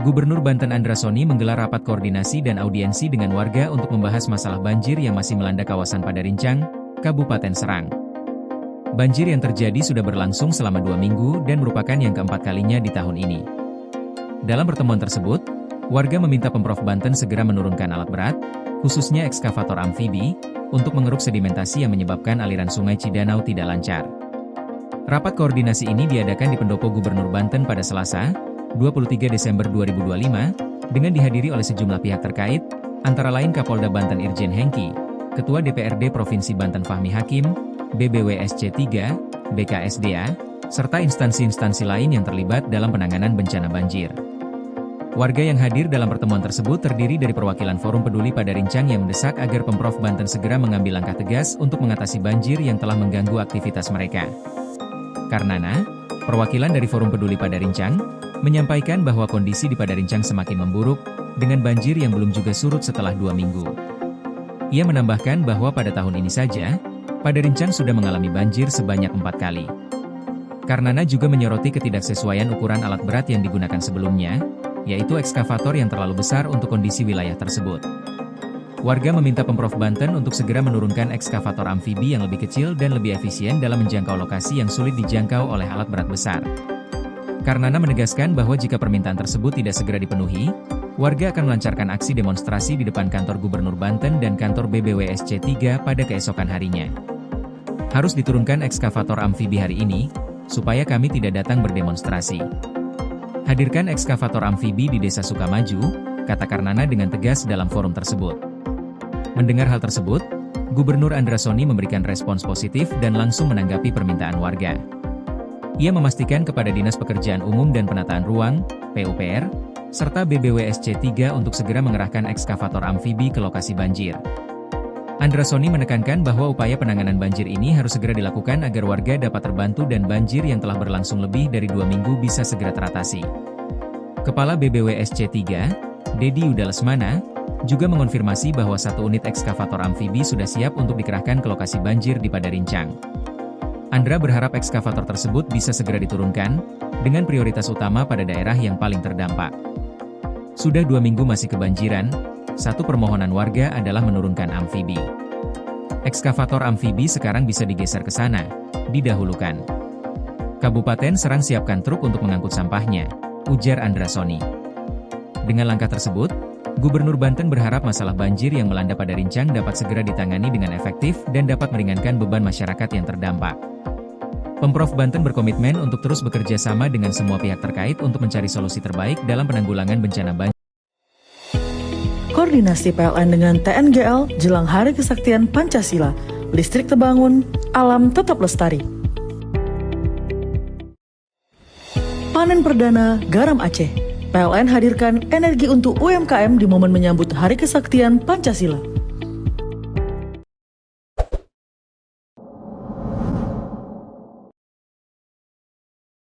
Gubernur Banten Andra Soni menggelar rapat koordinasi dan audiensi dengan warga untuk membahas masalah banjir yang masih melanda kawasan Padarincang, Kabupaten Serang. Banjir yang terjadi sudah berlangsung selama 2 minggu dan merupakan yang keempat kalinya di tahun ini. Dalam pertemuan tersebut, warga meminta Pemprov Banten segera menurunkan alat berat, khususnya ekskavator amfibi, untuk mengeruk sedimentasi yang menyebabkan aliran Sungai Cidanau tidak lancar. Rapat koordinasi ini diadakan di Pendopo Gubernur Banten pada Selasa, 23 Desember 2025, dengan dihadiri oleh sejumlah pihak terkait, antara lain Kapolda Banten Irjen Hengki, Ketua DPRD Provinsi Banten Fahmi Hakim, BBWSC 3, BKSDA, serta instansi-instansi lain yang terlibat dalam penanganan bencana banjir. Warga yang hadir dalam pertemuan tersebut terdiri dari perwakilan Forum Peduli Padarincang yang mendesak agar Pemprov Banten segera mengambil langkah tegas untuk mengatasi banjir yang telah mengganggu aktivitas mereka. Karenana, perwakilan dari Forum Peduli Padarincang menyampaikan bahwa kondisi di Padarincang semakin memburuk, dengan banjir yang belum juga surut setelah 2 minggu. Ia menambahkan bahwa pada tahun ini saja, Padarincang sudah mengalami banjir sebanyak 4 kali. Karenana juga menyoroti ketidaksesuaian ukuran alat berat yang digunakan sebelumnya, yaitu ekskavator yang terlalu besar untuk kondisi wilayah tersebut. Warga meminta Pemprov Banten untuk segera menurunkan ekskavator amfibi yang lebih kecil dan lebih efisien dalam menjangkau lokasi yang sulit dijangkau oleh alat berat besar. Karenana menegaskan bahwa jika permintaan tersebut tidak segera dipenuhi, warga akan melancarkan aksi demonstrasi di depan kantor Gubernur Banten dan kantor BBWSC 3 pada keesokan harinya. Harus diturunkan ekskavator amfibi hari ini, supaya kami tidak datang berdemonstrasi. Hadirkan ekskavator amfibi di Desa Sukamaju, kata Karnana dengan tegas dalam forum tersebut. Mendengar hal tersebut, Gubernur Andra Soni memberikan respons positif dan langsung menanggapi permintaan warga. Ia memastikan kepada Dinas Pekerjaan Umum dan Penataan Ruang, PUPR, serta BBWSC 3 untuk segera mengerahkan ekskavator amfibi ke lokasi banjir. Andra Soni menekankan bahwa upaya penanganan banjir ini harus segera dilakukan agar warga dapat terbantu dan banjir yang telah berlangsung lebih dari 2 minggu bisa segera teratasi. Kepala BBWSC 3, Dedi Yuda Lesmana, juga mengonfirmasi bahwa 1 unit ekskavator amfibi sudah siap untuk dikerahkan ke lokasi banjir di Padarincang. Andra berharap ekskavator tersebut bisa segera diturunkan, dengan prioritas utama pada daerah yang paling terdampak. Sudah 2 minggu masih kebanjiran, satu permohonan warga adalah menurunkan amfibi. Ekskavator amfibi sekarang bisa digeser ke sana, didahulukan. Kabupaten Serang siapkan truk untuk mengangkut sampahnya, ujar Andra Soni. Dengan langkah tersebut, Gubernur Banten berharap masalah banjir yang melanda Padarincang dapat segera ditangani dengan efektif dan dapat meringankan beban masyarakat yang terdampak. Pemprov Banten berkomitmen untuk terus bekerja sama dengan semua pihak terkait untuk mencari solusi terbaik dalam penanggulangan bencana banjir. Koordinasi PLN dengan TNGL jelang Hari Kesaktian Pancasila, listrik terbangun, alam tetap lestari. Panen perdana garam Aceh. PLN hadirkan energi untuk UMKM di momen menyambut Hari Kesaktian Pancasila.